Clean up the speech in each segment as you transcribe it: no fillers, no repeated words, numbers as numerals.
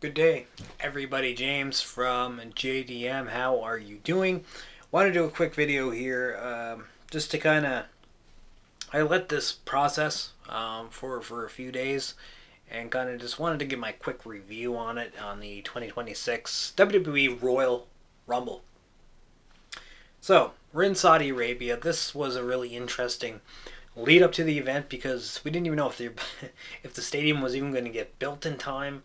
Good day, everybody. James from JDM. How are you doing? Want to do a quick video here, just to kind of I let this process for a few days, and kind of just wanted to give my quick review on it on the 2026 WWE Royal Rumble. So we're in Saudi Arabia. This was a really interesting lead up to the event because we didn't even know if if the stadium was even going to get built in time.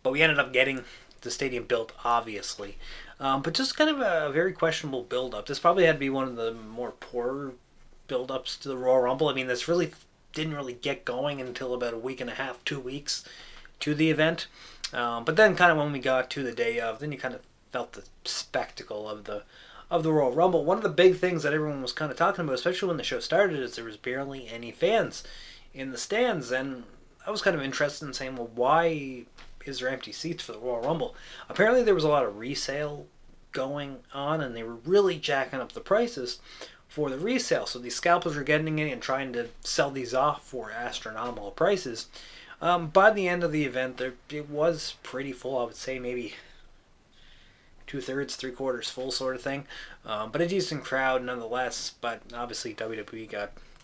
But we ended up getting the stadium built, obviously. But just kind of a very questionable build-up. This probably had to be one of the more poorer build-ups to the Royal Rumble. I mean, this really didn't really get going until about a week and a half, 2 weeks to the event. But then kind of when we got to the day of, then you kind of felt the spectacle of the Royal Rumble. One of the big things that everyone was kind of talking about, especially when the show started, is there was barely any fans in the stands. And I was kind of interested in saying, well, why is there empty seats for the Royal Rumble? Apparently there was a lot of resale going on, and they were really jacking up the prices for the resale. So these scalpers were getting in and trying to sell these off for astronomical prices. By the end of the event, it was pretty full. I would say maybe 2/3, 3/4 full sort of thing. But a decent crowd nonetheless. But obviously WWE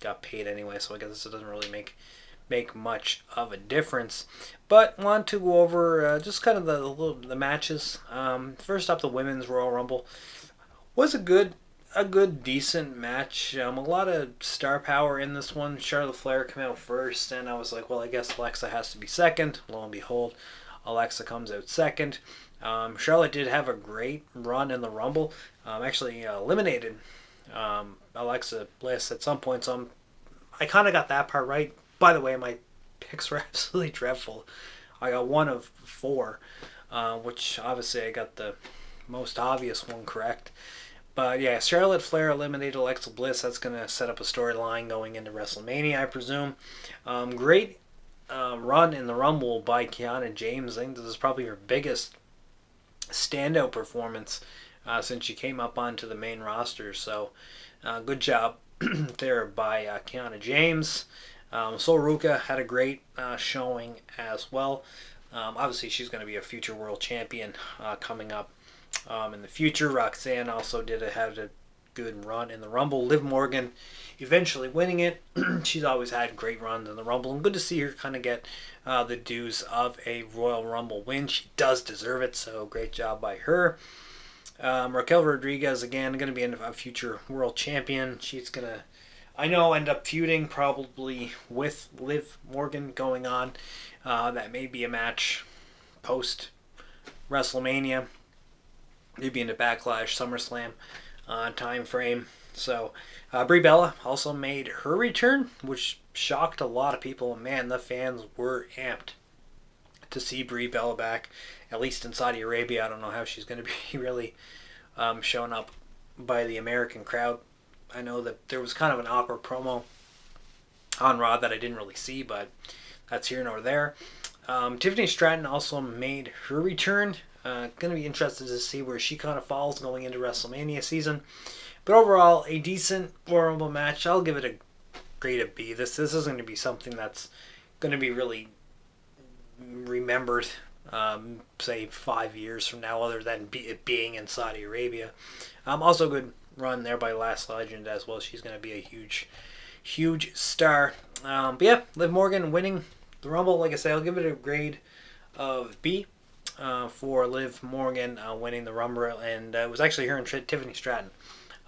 got paid anyway, so I guess it doesn't really make much of a difference. But want to go over just kind of the matches. First up, the women's Royal Rumble was a good, decent match. A lot of star power in this one. Charlotte Flair came out first, and I was like, well, I guess Alexa has to be second. Lo and behold, Alexa comes out second. Charlotte did have a great run in the Rumble. Actually eliminated Alexa Bliss at some point, so I kind of got that part right. By the way, my picks were absolutely dreadful. I got 1 of 4, which obviously I got the most obvious one correct. But yeah, Charlotte Flair eliminated Alexa Bliss. That's going to set up a storyline going into WrestleMania, I presume. Great run in the Rumble by Kiana James. I think this is probably her biggest standout performance since she came up onto the main roster. So good job there by Kiana James. Sol Ruka had a great showing as well. Obviously, she's going to be a future world champion coming up in the future. Roxanne also had a good run in the Rumble. Liv Morgan eventually winning it. She's always had great runs in the Rumble, and good to see her kind of get the dues of a Royal Rumble win. She does deserve it, so great job by her. Raquel Rodriguez, again, going to be a future world champion. She's going to, I know, end up feuding probably with Liv Morgan going on. That may be a match post WrestleMania, maybe into Backlash, SummerSlam time frame. So Brie Bella also made her return, which shocked a lot of people. Man, the fans were amped to see Brie Bella back, at least in Saudi Arabia. I don't know how she's going to be really shown up by the American crowd. I know that there was kind of an awkward promo on Raw that I didn't really see, but that's here nor there. Tiffany Stratton also made her return. Going to be interested to see where she kind of falls going into WrestleMania season. But overall, a decent Royal Rumble match. I'll give it a grade of B. This isn't going to be something that's going to be really remembered, say 5 years from now, other than it being in Saudi Arabia. Also good run there by Last Legend as well. She's going to be a huge star. But yeah, Liv Morgan winning the Rumble. Like I say, I'll give it a grade of B for Liv Morgan winning the Rumble. And it was actually her and Tiffany Stratton,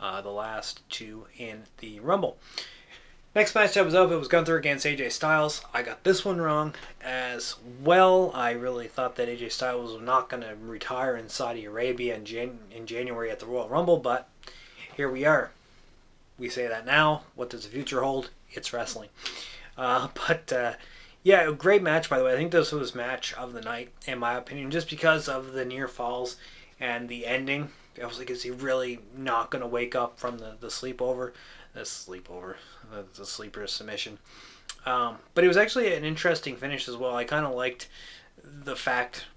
the last two in the Rumble. Next match that was up, it was Gunther against AJ Styles. I got this one wrong as well. I really thought that AJ Styles was not going to retire in Saudi Arabia in January at the Royal Rumble, but here we are. We say that now. What does the future hold? It's wrestling. Yeah, a great match, by the way. I think this was match of the night, in my opinion, just because of the near falls and the ending. I was like, is he really not going to wake up from the sleepover? The sleeper submission. But it was actually an interesting finish as well. I kind of liked the fact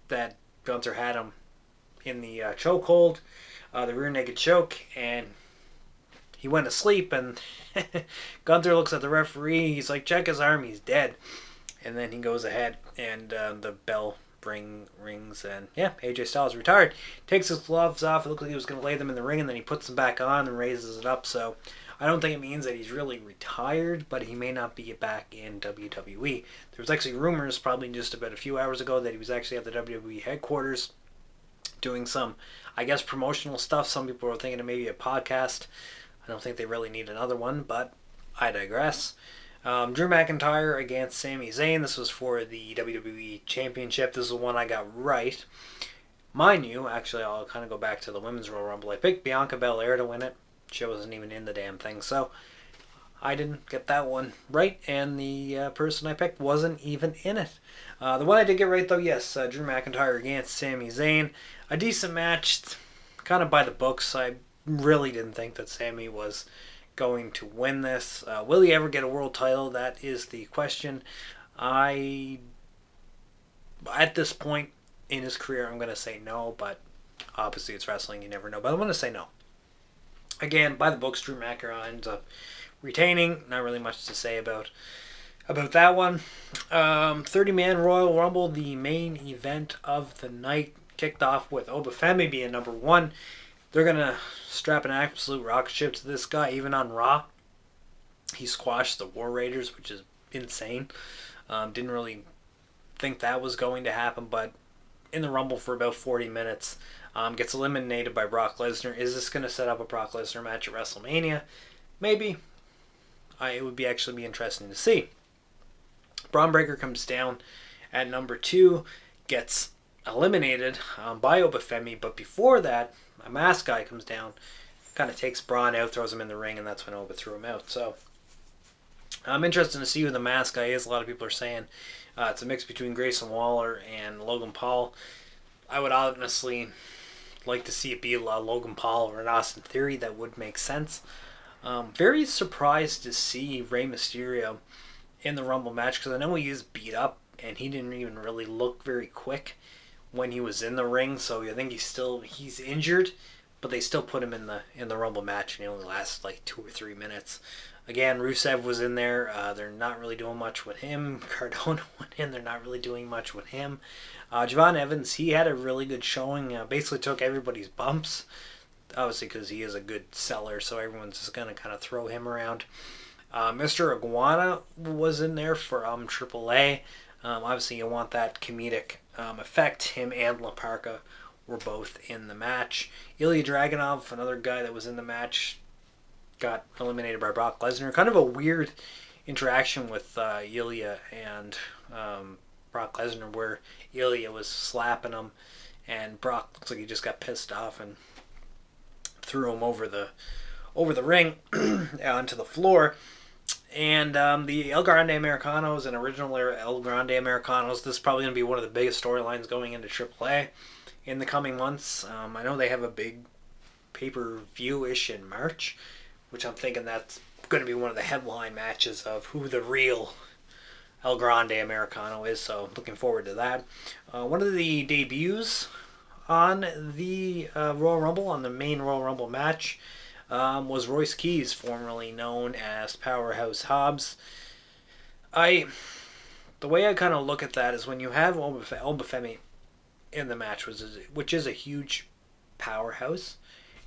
that Gunther had him in the chokehold, the rear naked choke, and he went to sleep, and Gunther looks at the referee. He's like, check his arm, he's dead. And then he goes ahead, and the bell rings, and yeah, AJ Styles retired. Takes his gloves off. It looked like he was going to lay them in the ring, and then he puts them back on and raises it up. So I don't think it means that he's really retired, but he may not be back in WWE. There was actually rumors probably just about a few hours ago that he was actually at the WWE headquarters doing some, I guess, promotional stuff. Some people were thinking of maybe a podcast. I don't think they really need another one, but I digress. Drew McIntyre against Sami Zayn. This was for the WWE Championship. This is the one I got right. Mind you, actually, I'll kind of go back to the Women's Royal Rumble. I picked Bianca Belair to win it. She wasn't even in the damn thing, so I didn't get that one right, and the person I picked wasn't even in it. The one I did get right, though, yes, Drew McIntyre against Sami Zayn. A decent match, kind of by the books. I really didn't think that Sami was going to win this. Will he ever get a world title? That is the question. At this point in his career, I'm going to say no, but obviously it's wrestling, you never know. But I'm going to say no. Again, by the books, Drew McIntyre ends up retaining. Not really much to say about that one. 30-man Royal Rumble, the main event of the night, kicked off with Obafemi being number one. They're going to strap an absolute rocket ship to this guy, even on Raw. He squashed the War Raiders, which is insane. Didn't really think that was going to happen, but in the Rumble for about 40 minutes, gets eliminated by Brock Lesnar. Is this going to set up a Brock Lesnar match at WrestleMania? Maybe. It would actually be interesting to see. Braun Breaker comes down at number 2, gets eliminated by Obafemi, but before that, a masked guy comes down, kind of takes Braun out, throws him in the ring, and that's when Oba threw him out. So I'm interested to see who the masked guy is. A lot of people are saying it's a mix between Grayson Waller and Logan Paul. I would honestly like to see it be Logan Paul or an Austin Theory. That would make sense. Very surprised to see Rey Mysterio in the Rumble match, because I know he is beat up and he didn't even really look very quick when he was in the ring, so I think he's injured, but they still put him in the Rumble match, and he only lasts like 2 or 3 minutes. Again, Rusev was in there. They're not really doing much with him. Cardona went in. They're not really doing much with him. Javon Evans, he had a really good showing. Basically took everybody's bumps, obviously because he is a good seller, so everyone's just going to kind of throw him around. Mr. Iguana was in there for AAA. Obviously, you want that comedic effect. Him and La Parka were both in the match. Ilya Dragunov, another guy that was in the match, got eliminated by Brock Lesnar. Kind of a weird interaction with Ilya and Brock Lesnar, where Ilya was slapping him, and Brock looks like he just got pissed off and threw him over the ring onto the floor. And the El Grande Americanos and original El Grande Americanos, this is probably going to be one of the biggest storylines going into AAA in the coming months. I know they have a big pay-per-view-ish in March, which I'm thinking that's going to be one of the headline matches of who the real El Grande Americano is, so looking forward to that. One of the debuts on the Royal Rumble, on the main Royal Rumble match, was Royce Keys, formerly known as Powerhouse Hobbs. The way I kind of look at that is when you have Obafemi in the match, which is a huge powerhouse,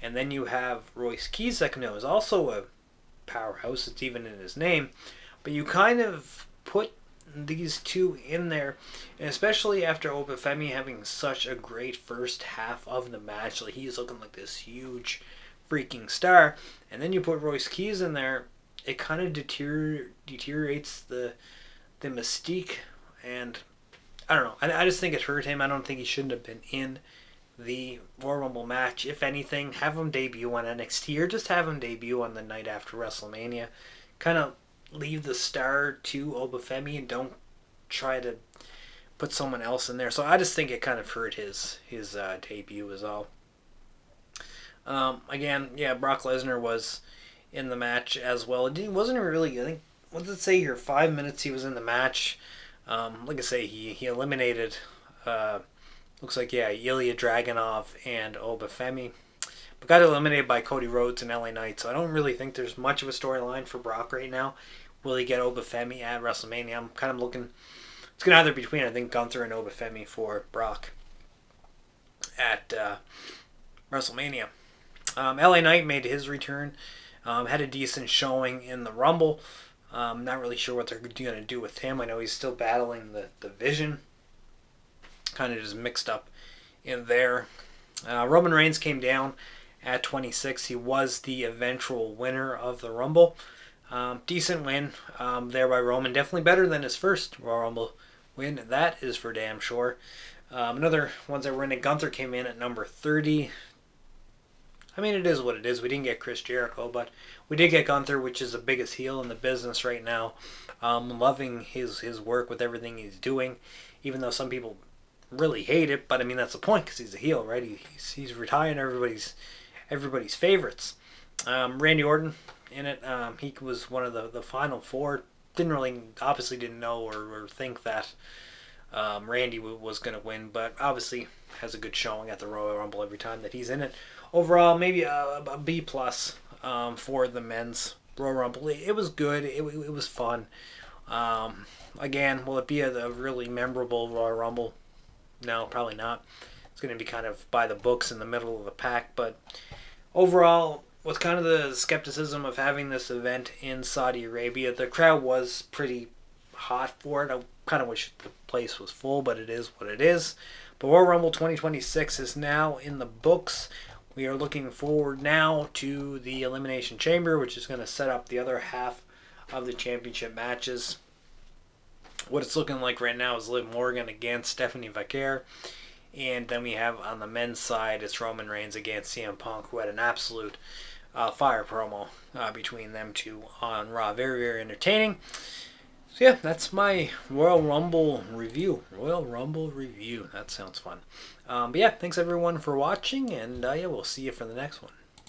and then you have Royce Keys that comes out, is also a powerhouse. It's even in his name, but you kind of put these two in there, and especially after Obafemi having such a great first half of the match, like he's looking like this huge freaking star, and then you put Royce Keys in there, it kind of deteriorates the mystique, and I don't know. I just think it hurt him. I don't think he shouldn't have been in the Royal Rumble match. If anything, have him debut on NXT, or just have him debut on the night after WrestleMania. Kind of leave the star to Obafemi and don't try to put someone else in there. So I just think it kind of hurt his debut is all. Again, yeah, Brock Lesnar was in the match as well. It wasn't really, I think, what did it say here? 5 minutes he was in the match. Like I say, he eliminated, looks like, yeah, Ilya Dragunov and Obafemi, but got eliminated by Cody Rhodes and LA Knight. So I don't really think there's much of a storyline for Brock right now. Will he get Obafemi at WrestleMania? I'm kind of looking it's going to either be between, I think, Gunther and Obafemi for Brock at WrestleMania. LA Knight made his return. Had a decent showing in the Rumble. Not really sure what they're going to do with him. I know he's still battling the Vision. Kind of just mixed up in there. Roman Reigns came down at 26. He was the eventual winner of the Rumble. Decent win there by Roman. Definitely better than his first Royal Rumble win. That is for damn sure. Another ones that were in it, Gunther came in at number 30. I mean, it is what it is. We didn't get Chris Jericho, but we did get Gunther, which is the biggest heel in the business right now. Loving his work with everything he's doing, even though some people really hate it. But I mean, that's the point, because he's a heel, right? He's retiring everybody's favorites. Randy Orton in it. He was one of the final four. Obviously didn't know or think that Randy was going to win, but obviously has a good showing at the Royal Rumble every time that he's in it. Overall, maybe a B plus for the men's Royal Rumble. It was good. It was fun. Again, will it be a really memorable Royal Rumble? No, probably not. It's going to be kind of by the books in the middle of the pack. But overall, with kind of the skepticism of having this event in Saudi Arabia, the crowd was pretty hot for it. I kind of wish the place was full, but it is what it is. But Royal Rumble 2026 is now in the books. We are looking forward now to the Elimination Chamber, which is going to set up the other half of the championship matches. What it's looking like right now is Liv Morgan against Stephanie Vaquer. And then we have on the men's side, it's Roman Reigns against CM Punk, who had an absolute fire promo between them two on Raw. Very, very entertaining. So yeah, that's my Royal Rumble review. Royal Rumble review. That sounds fun. But yeah, thanks everyone for watching, and yeah, we'll see you for the next one.